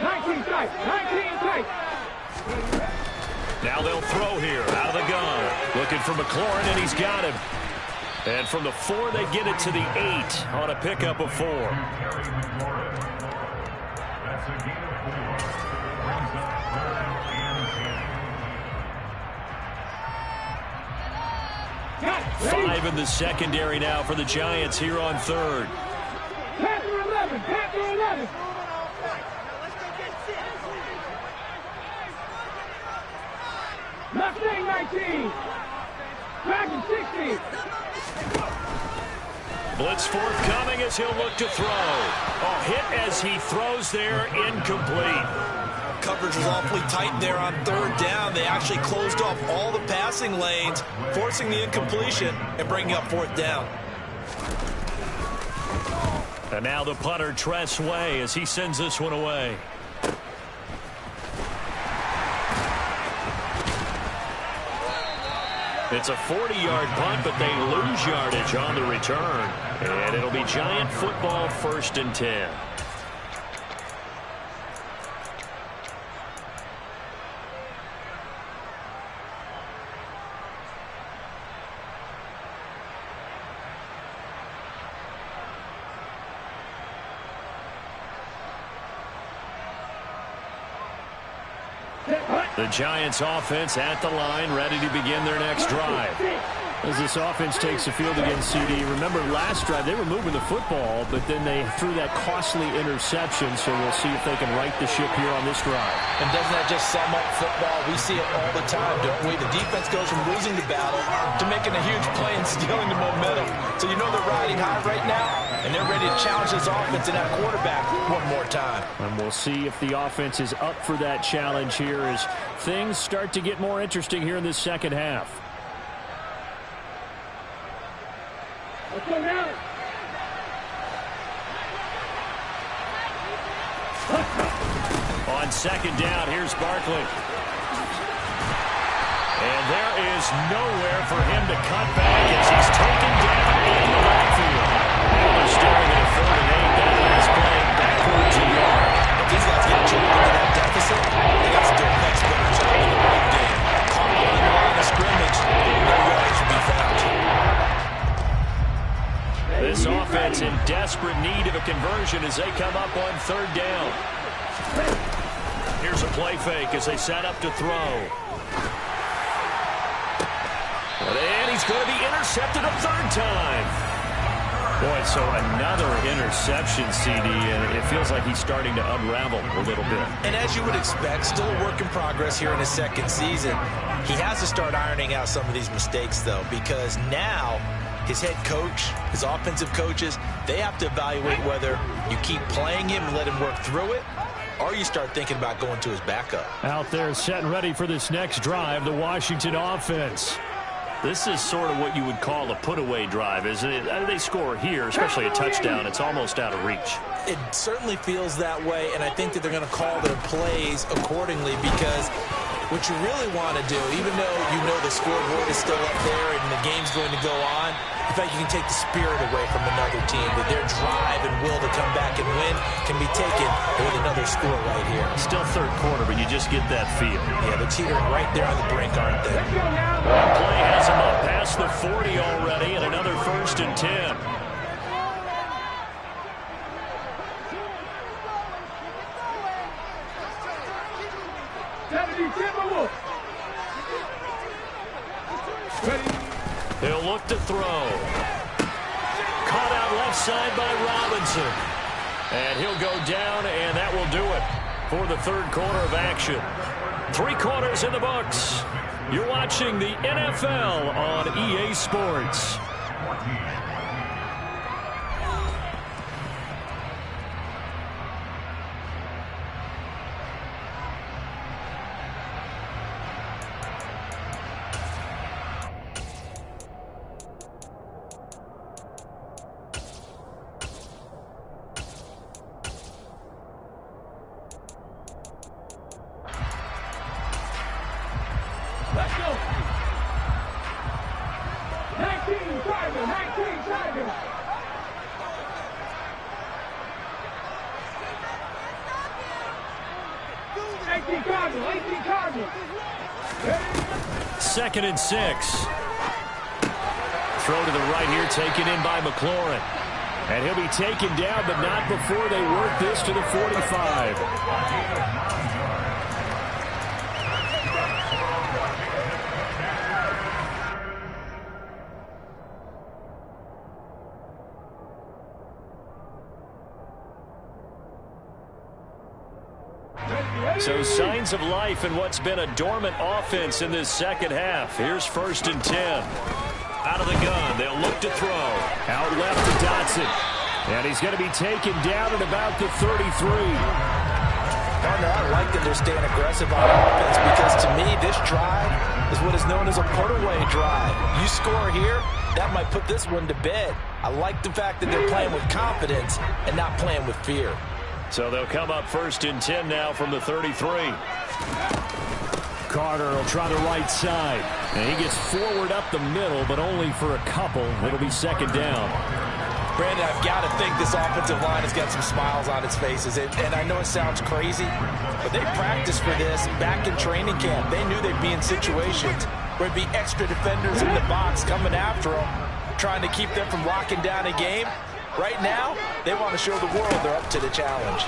19 tight, 19 tight. Now they'll throw here out of the gun. Looking for McLaurin, and he's got him. And from the 4, they get it to the 8 on a pickup of 4. Five in the secondary now for the Giants here on 3rd. Panther 11, Panther 11. Left lane 19. Dragon 16. Blitz forthcoming as he'll look to throw. Oh, hit as he throws there, incomplete. Coverage was awfully tight there on 3rd down. They actually closed off all the passing lanes, forcing the incompletion and bringing up 4th down. And now the punter, Tress Way, as he sends this one away. It's a 40-yard punt, but they lose yardage on the return. And it'll be Giant football, 1st and 10. The Giants offense at the line, ready to begin their next drive. As this offense takes the field against CD, remember last drive they were moving the football, but then they threw that costly interception, so we'll see if they can right the ship here on this drive. And doesn't that just sum up football? We see it all the time, don't we? The defense goes from losing the battle to making a huge play and stealing the momentum. So you know they're riding high right now, and they're ready to challenge this offense and that quarterback one more time. And we'll see if the offense is up for that challenge here as things start to get more interesting here in this second half. Let's go now. On second down, here's Barkley. And there is nowhere for him to cut back as he's taken down in the backfield. Now they're staring at a 4th and 8. That last play backwards a yard. If these guys get choked into that deficit, they got to do a much better job in the run game. Caught on the line of scrimmage, no yards to be found. This offense in desperate need of a conversion as they come up on 3rd down. Here's a play fake as they set up to throw. And he's going to be intercepted a 3rd time. Boy, so another interception, CD, and it feels like he's starting to unravel a little bit. And as you would expect, still a work in progress here in his 2nd season. He has to start ironing out some of these mistakes, though, because now his head coach, his offensive coaches, they have to evaluate whether you keep playing him and let him work through it, or you start thinking about going to his backup. Out there set and ready for this next drive, the Washington offense. This is sort of what you would call a put-away drive, isn't it? They score here, especially a touchdown. It's almost out of reach. It certainly feels that way, and I think that they're going to call their plays accordingly because what you really want to do, even though you know the scoreboard is still up there and the game's going to go on, in fact, you can take the spirit away from another team, that their drive and will to come back and win can be taken with another score right here. Still 3rd quarter, but you just get that feel. Yeah, they're teetering right there on the brink, aren't they? One play has them up past the 40 already, and another 1st and 10. He'll look to throw. Caught out left side by Robinson. And he'll go down, and that will do it for the 3rd quarter of action. 3 quarters in the books. You're watching the NFL on EA Sports. Let's go. 19 Tiger, 19 Tiger. Cardinal, 18 Cardinal. 2nd and 6. Throw to the right here, taken in by McLaurin. And he'll be taken down, but not before they work this to the 45. So signs of life in what's been a dormant offense in this second half. Here's 1st and 10. Out of the gun, they'll look to throw. Out left to Dotson. And he's going to be taken down at about the 33. Partner, I like that they're staying aggressive on offense because to me, this drive is what is known as a put-away drive. You score here, that might put this one to bed. I like the fact that they're playing with confidence and not playing with fear. So they'll come up 1st and 10 now from the 33. Carter will try the right side. And he gets forward up the middle, but only for a couple. It'll be 2nd down. Brandon, I've got to think this offensive line has got some smiles on its faces. And I know it sounds crazy, but they practiced for this back in training camp. They knew they'd be in situations where there'd be extra defenders in the box coming after them, trying to keep them from locking down a game. Right now, they want to show the world they're up to the challenge.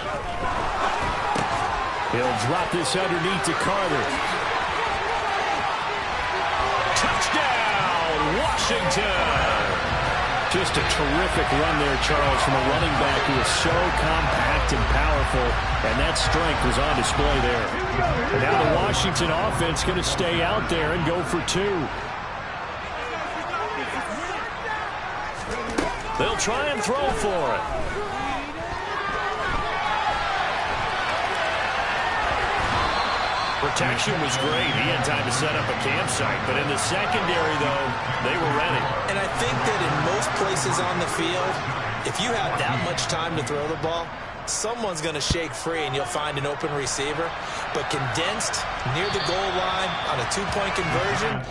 He'll drop this underneath to Carter. Washington. Just a terrific run there, Charles, from a running back who is so compact and powerful, and that strength was on display there. And now the Washington offense going to stay out there and go for 2. They'll try and throw for it. Protection was great. He had time to set up a campsite. But in the secondary, though, they were ready. And I think that in most places on the field, if you have that much time to throw the ball, someone's going to shake free and you'll find an open receiver. But condensed near the goal line on a 2-point conversion,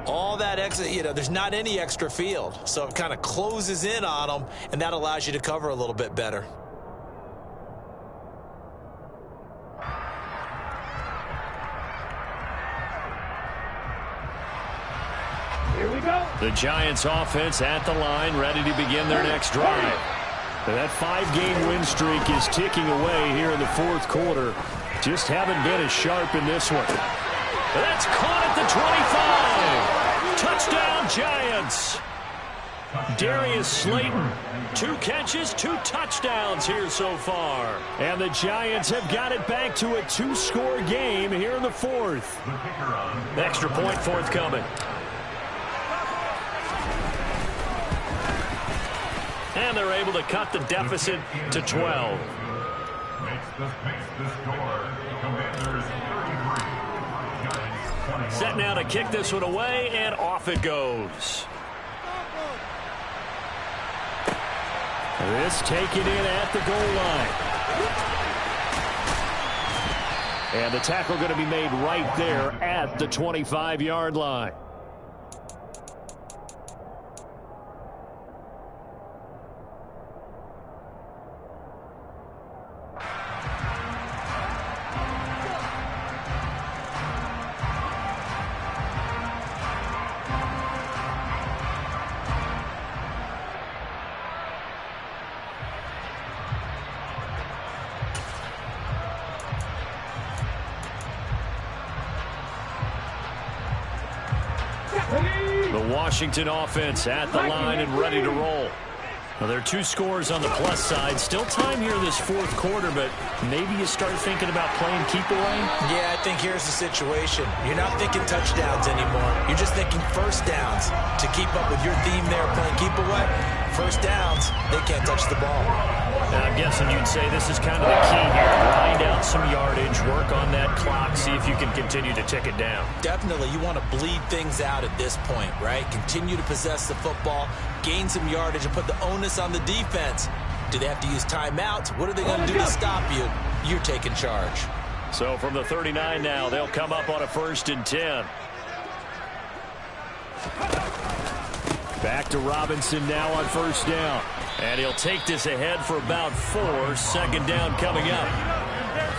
all that extra, there's not any extra field. So it kind of closes in on them, and that allows you to cover a little bit better. The Giants offense at the line, ready to begin their next drive. That 5-game win streak is ticking away here in the fourth quarter. Just haven't been as sharp in this one. That's caught at the 25. Touchdown, Giants. Darius Slayton, 2 catches, 2 touchdowns here so far. And the Giants have got it back to a 2-score game here in the fourth. Extra point forthcoming. And they're able to cut the deficit to 12. Set now to kick this one away, and off it goes. This taken in at the goal line. And the tackle going to be made right there at the 25-yard line. The Washington offense at the line and ready to roll. Well, there are 2 scores on the plus side. Still time here this fourth quarter, but maybe you start thinking about playing keep away? Yeah, I think here's the situation. You're not thinking touchdowns anymore. You're just thinking first downs. To keep up with your theme there, playing keep away, first downs, they can't touch the ball. And I'm guessing you'd say this is kind of the key here. Grind out some yardage, work on that clock, see if you can continue to tick it down. Definitely. You want to bleed things out at this point, right? Continue to possess the football, gain some yardage, and put the onus on the defense. Do they have to use timeouts? What are they going to do to stop you? You're taking charge. So from the 39 now, they'll come up on a 1st and 10. Back to Robinson now on 1st down. And he'll take this ahead for about 4. 2nd down coming up.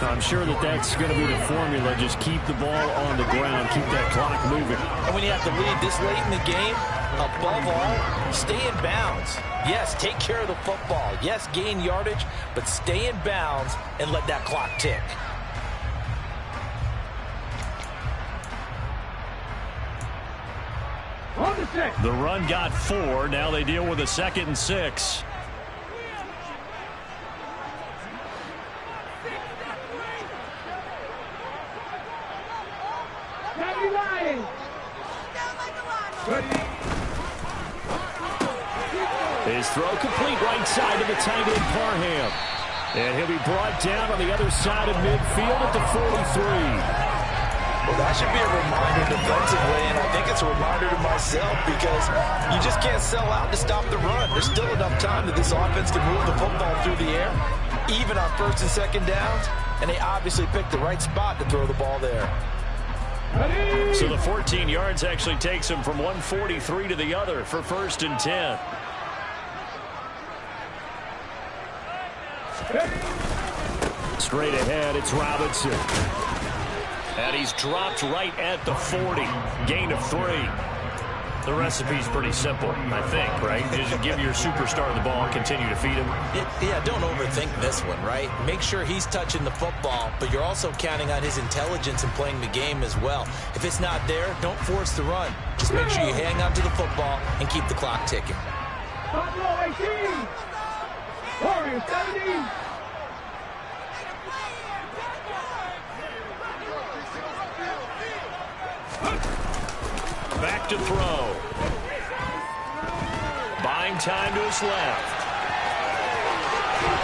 I'm sure that's going to be the formula. Just keep the ball on the ground. Keep that clock moving. And when you have to lead this late in the game, above all, stay in bounds. Yes, take care of the football. Yes, gain yardage, but stay in bounds and let that clock tick. The run got 4. Now they deal with a 2nd and 6. His throw complete right side to the tight end Parham. And he'll be brought down on the other side of midfield at the 43. Well, that should be a reminder defensively, and I think it's a reminder to myself because you just can't sell out to stop the run. There's still enough time that this offense can move the football through the air, even on 1st and 2nd downs, and they obviously picked the right spot to throw the ball there. So the 14 yards actually takes him from 143 to the other for 1st and 10. Straight ahead, it's Robinson. And he's dropped right at the 40. Gain of 3. The recipe's pretty simple, I think, right? Just give your superstar the ball, continue to feed him. Yeah, don't overthink this one, right? Make sure he's touching the football, but you're also counting on his intelligence in playing the game as well. If it's not there, don't force the run. Just make sure you hang on to the football and keep the clock ticking. Buffalo 18. Warriors 17. Back to throw. Buying time to his left.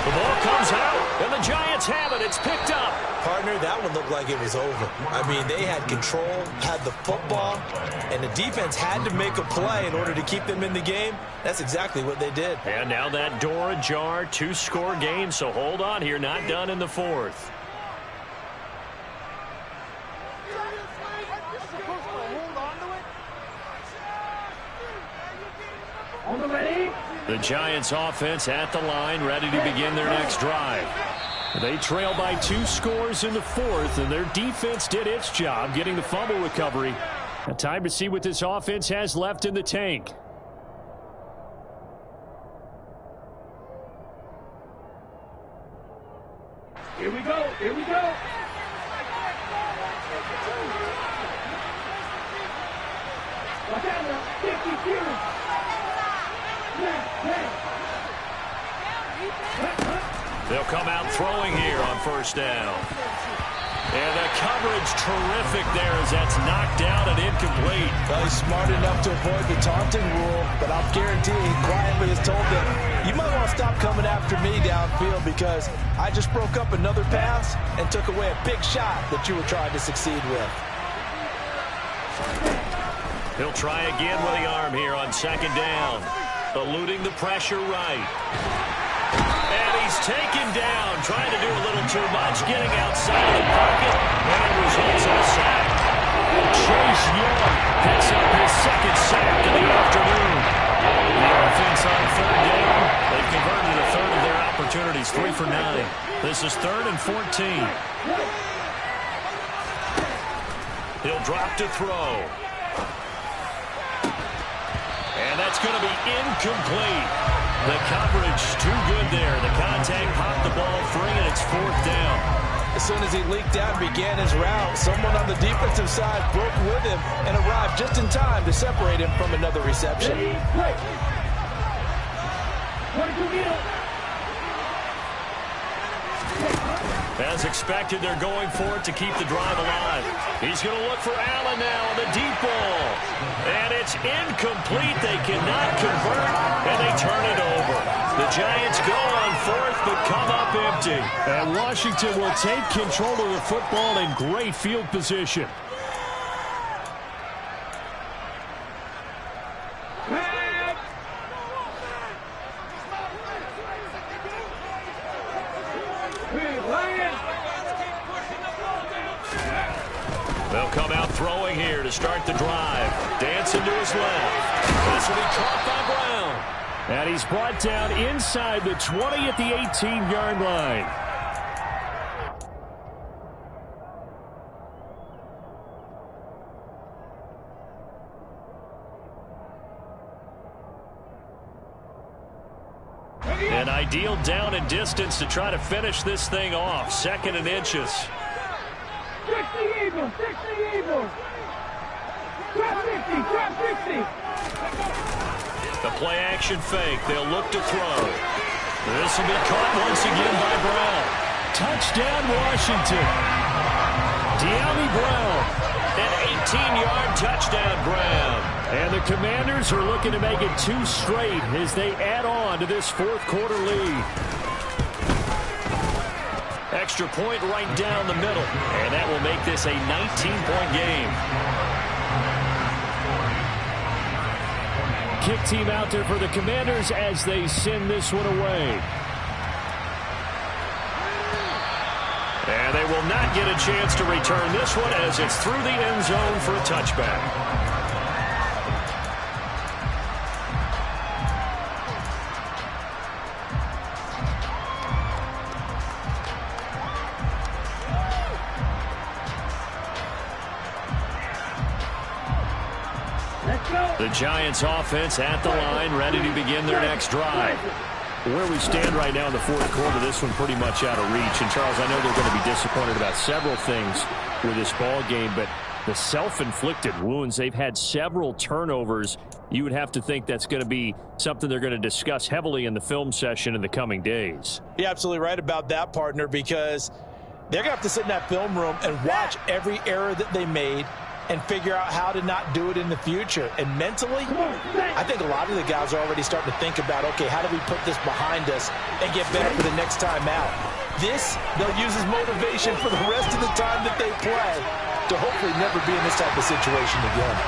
The ball comes out, and the Giants have it. It's picked up. Partner, that one looked like it was over. I mean, they had control, had the football, and the defense had to make a play in order to keep them in the game. That's exactly what they did. And now that door ajar, 2-score game, so hold on here. Not done in the fourth. The Giants offense at the line, ready to begin their next drive. They trail by 2 scores in the fourth, and their defense did its job getting the fumble recovery. Now time to see what this offense has left in the tank. Here we go. Here we go. Watch out now. 52. They'll come out throwing here on first down. And the coverage terrific there as that's knocked down and incomplete. Well, he's smart enough to avoid the taunting rule, but I'll guarantee he quietly has told them, you might want to stop coming after me downfield because I just broke up another pass and took away a big shot that you were trying to succeed with. He'll try again with the arm here on second down. Eluding the pressure right. And he's taken down, trying to do a little too much, getting outside of the pocket, and it results in a sack. Chase Young picks up his second sack of the afternoon. The offense on third down. They've converted a third of their opportunities, 3 for 9. This is 3rd and 14. He'll drop to throw. And that's going to be incomplete. The coverage too good there. The contact popped the ball free, and it's 4th down. As soon as he leaked out and began his route, someone on the defensive side broke with him and arrived just in time to separate him from another reception. As expected, they're going for it to keep the drive alive. He's going to look for Allen now on the deep ball. And it's incomplete. They cannot convert, and they turn it over. The Giants go on 4th, but come up empty. And Washington will take control of the football in great field position. They'll come out throwing here to start the drive. Dancing to his left. This will be caught by Brown. And he's brought down inside the 20 at the 18-yard line. An ideal down and distance to try to finish this thing off. 2nd and inches. 60 Eagles, 60 Eagles. Drop 50, drop 50. The play action fake. They'll look to throw. This will be caught once again by Brown. Touchdown, Washington. De'Ami Brown. An 18-yard touchdown, Brown. And the Commanders are looking to make it 2 straight as they add on to this 4th quarter lead. Extra point right down the middle. And that will make this a 19-point game. Kick team out there for the Commanders as they send this one away. And they will not get a chance to return this one as it's through the end zone for a touchback. The Giants offense at the line, ready to begin their next drive. Where we stand right now in the fourth quarter, this one pretty much out of reach. And, Charles, I know they're going to be disappointed about several things with this ball game, but the self-inflicted wounds, they've had several turnovers. You would have to think that's going to be something they're going to discuss heavily in the film session in the coming days. You're absolutely right about that, partner, because they're going to have to sit in that film room and watch every error that they made and figure out how to not do it in the future. And mentally, I think a lot of the guys are already starting to think about, okay, how do we put this behind us and get better for the next time out? This, they'll use as motivation for the rest of the time that they play to hopefully never be in this type of situation again.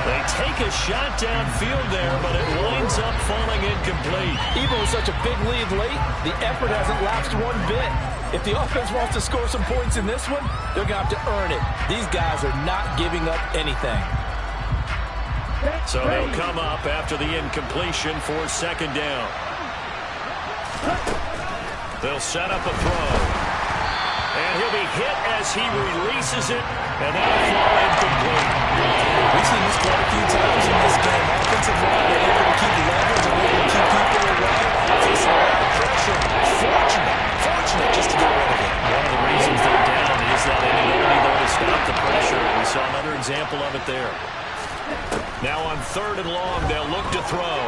They take a shot downfield there, but it winds up falling incomplete. Even with such a big lead late, the effort hasn't lapsed one bit. If the offense wants to score some points in this one, they're going to have to earn it. These guys are not giving up anything. So they'll come up after the incompletion for second down. They'll set up a throw. And he'll be hit as he releases it, and that'll fall incomplete. We've seen this quite a few times in this game. Offensive line, they're able to keep the leverage, they're able to keep people away, facing a lot of pressure. Fortunate just to get rid of it. One of the reasons they're down is that inability, though, to stop the pressure. We saw another example of it there. Now on third and long, they'll look to throw.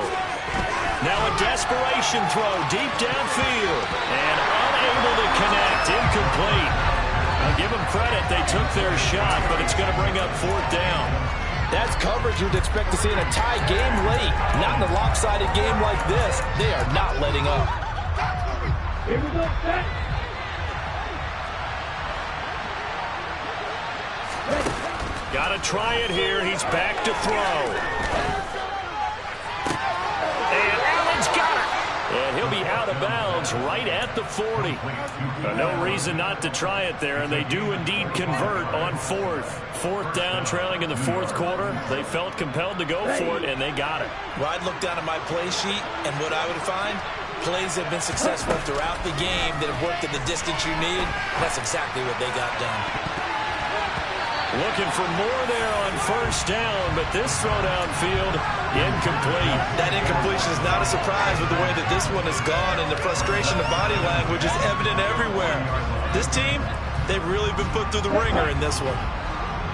Now a desperation throw deep downfield. And unable to connect, incomplete. I'll give them credit, they took their shot, but it's going to bring up fourth down. That's coverage you'd expect to see in a tie game late. Not in a lopsided game like this. They are not letting up. Here we go, set. Got to try it here. He's back to throw. And Allen's got it. And he'll be out of bounds right at the 40. No reason not to try it there, and they do indeed convert on fourth. Fourth down, trailing in the fourth quarter. They felt compelled to go for it, and they got it. Well, I'd look down at my play sheet, and what I would find, plays have been successful throughout the game that have worked at the distance you need. That's exactly what they got done. Looking for more there on first down, but this throw downfield, incomplete. That incompletion is not a surprise with the way that this one has gone, and the frustration of body language is evident everywhere. This team, they've really been put through the ringer in this one.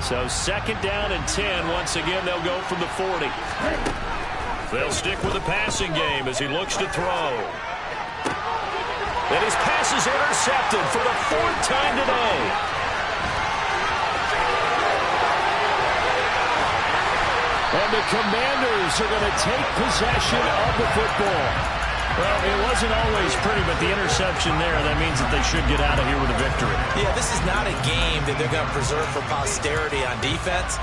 So second down and 10. Once again, they'll go from the 40. They'll stick with the passing game as he looks to throw. And his pass is intercepted for the fourth time today. And the Commanders are going to take possession of the football. Well, it wasn't always pretty, but the interception there, that means that they should get out of here with a victory. Yeah, this is not a game that they're going to preserve for posterity on defense,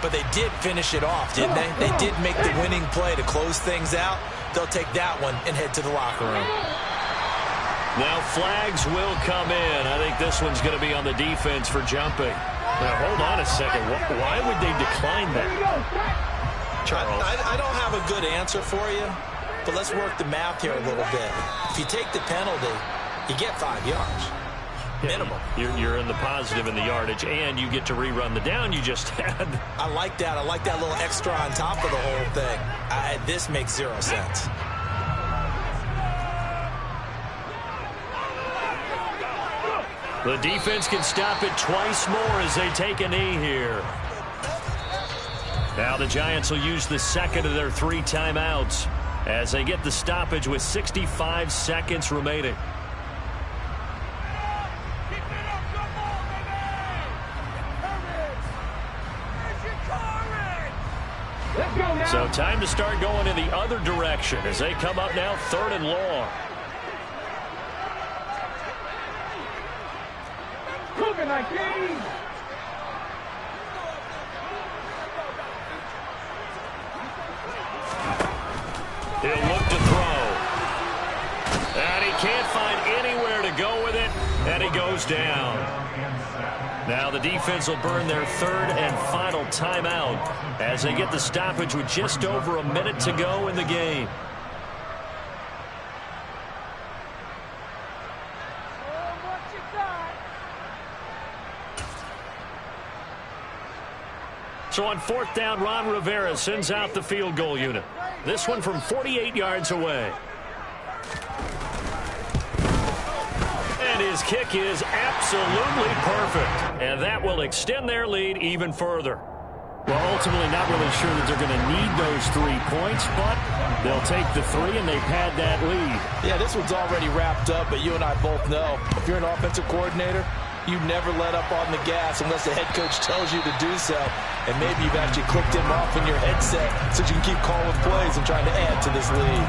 but they did finish it off, didn't they? They did make the winning play to close things out. They'll take that one and head to the locker room. Now flags will come in. I think this one's going to be on the defense for jumping. Now, hold on a second. Why would they decline that? Charles. I don't have a good answer for you, but let's work the math here a little bit. If you take the penalty, you get 5 yards. Minimum. You're in the positive in the yardage, and you get to rerun the down you just had. I like that. I like that little extra on top of the whole thing. This makes 0 sense. The defense can stop it twice more as they take a knee here. Now the Giants will use the second of their 3 timeouts as they get the stoppage with 65 seconds remaining. So time to start going in the other direction as they come up now third and long. Cooking like this. He'll look to throw. And he can't find anywhere to go with it, and he goes down. Now the defense will burn their third and final timeout as they get the stoppage with just over a minute to go in the game. So on 4th down, Ron Rivera sends out the field goal unit. This one from 48 yards away. And his kick is absolutely perfect. And that will extend their lead even further. Well, ultimately not really sure that they're going to need those 3 points, but they'll take the 3 and they've had that lead. Yeah, this one's already wrapped up, but you and I both know if you're an offensive coordinator, you never let up on the gas unless the head coach tells you to do so. And maybe you've actually clicked him off in your headset so you can keep calling plays and trying to add to this lead.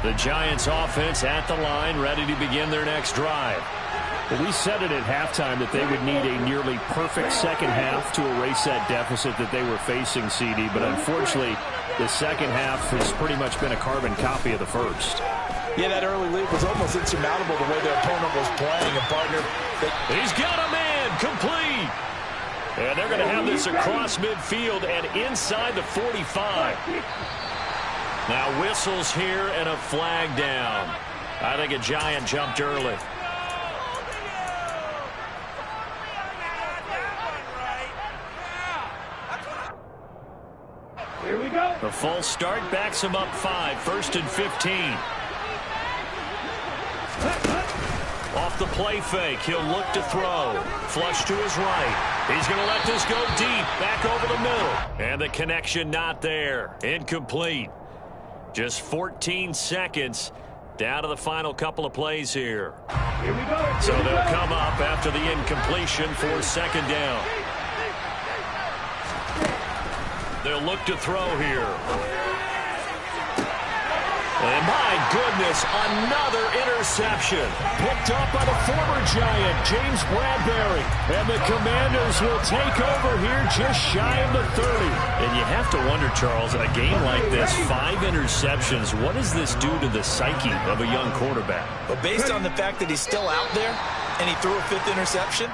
The Giants offense at the line, ready to begin their next drive. Well, we said it at halftime that they would need a nearly perfect second half to erase that deficit that they were facing, CD. But unfortunately, the second half has pretty much been a carbon copy of the first. Yeah, that early lead was almost insurmountable the way their opponent was playing. And, partner, he's got a man complete. And they're going to have this across midfield and inside the 45. Now whistles here and a flag down. I think a Giant jumped early. Here we go. The false start backs him up 5, 1st and 15. Off the play fake, he'll look to throw. Flush to his right. He's going to let this go deep, back over the middle. And the connection not there. Incomplete. Just 14 seconds down to the final couple of plays here. Here we go. So they'll come up after the incompletion for 2nd down. They'll look to throw here. And my goodness, another interception. Picked up by the former Giant, James Bradbury. And the Commanders will take over here just shy of the 30. And you have to wonder, Charles, a game like this, 5 interceptions, what does this do to the psyche of a young quarterback? But based on the fact that he's still out there and he threw a 5th interception,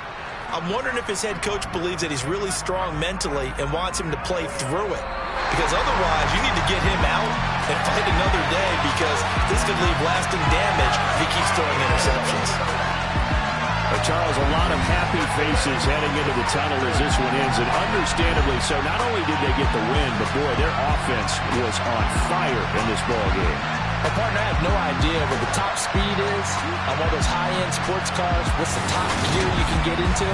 I'm wondering if his head coach believes that he's really strong mentally and wants him to play through it. Because otherwise, you need to get him out and fight another day, because this could leave lasting damage if he keeps throwing interceptions. Charles, a lot of happy faces heading into the tunnel as this one ends, and understandably so. Not only did they get the win, but boy, their offense was on fire in this ball game. My partner, I have no idea what the top speed is on one of those high-end sports cars. What's the top gear you can get into?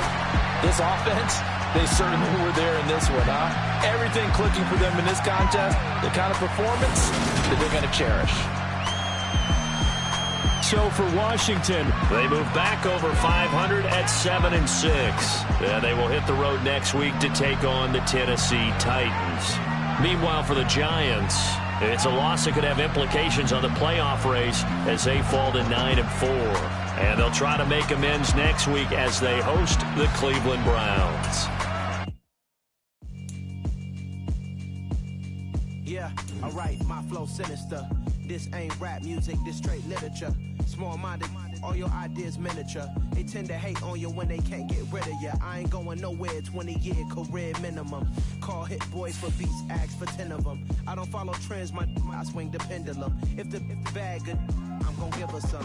This offense, they certainly were there in this one, huh? Everything clicking for them in this contest, the kind of performance that they're going to cherish. So for Washington, they move back over 500 at 7-6. They will hit the road next week to take on the Tennessee Titans. Meanwhile, for the Giants, it's a loss that could have implications on the playoff race as they fall to 9-4. And they'll try to make amends next week as they host the Cleveland Browns. Yeah, alright, my flow sinister. This ain't rap music, this straight literature. Small-minded, all your ideas miniature. They tend to hate on you when they can't get rid of you. I ain't going nowhere, 20-year career minimum. Call hit boys for beats, ask for 10 of them. I don't follow trends, I swing the pendulum. If the bag good, I'm gonna give her some.